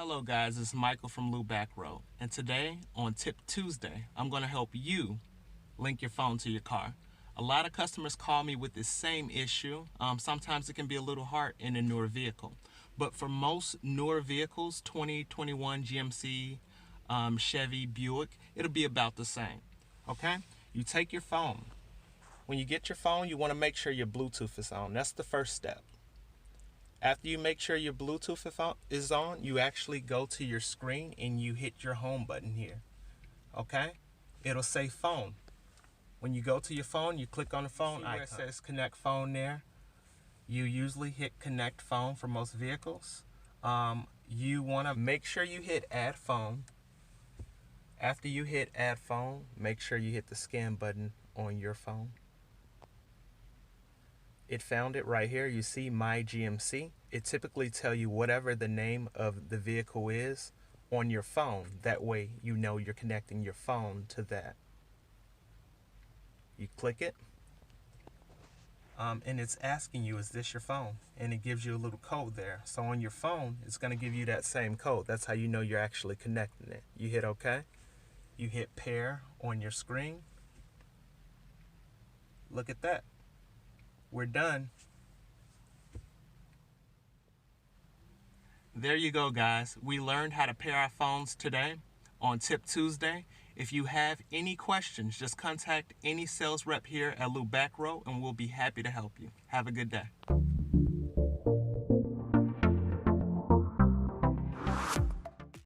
Hello guys, it's Michael from Lou Back Row, and today on Tip Tuesday, I'm going to help you link your phone to your car. A lot of customers call me with this same issue. Sometimes it can be a little hard in a newer vehicle, but for most newer vehicles, 2021 GMC, Chevy, Buick, it'll be about the same. Okay? You take your phone. When you get your phone, you want to make sure your Bluetooth is on. That's the first step. After you make sure your Bluetooth is on, you actually go to your screen and you hit your home button here. Okay? It'll say phone. When you go to your phone, you click on the phone icon. Where it says connect phone there, you usually hit connect phone for most vehicles. You want to make sure you hit add phone. After you hit add phone, make sure you hit the scan button on your phone. It found it right here. You see My GMC. It typically tells you whatever the name of the vehicle is on your phone. That way you know you're connecting your phone to that. You click it, and it's asking you, is this your phone? And it gives you a little code there. So on your phone, it's going to give you that same code. That's how you know you're actually connecting it. You hit OK. You hit pair on your screen. Look at that. We're done. There you go, guys. We learned how to pair our phones today on Tip Tuesday. If you have any questions, just contact any sales rep here at Lou Back Row and we'll be happy to help you. Have a good day.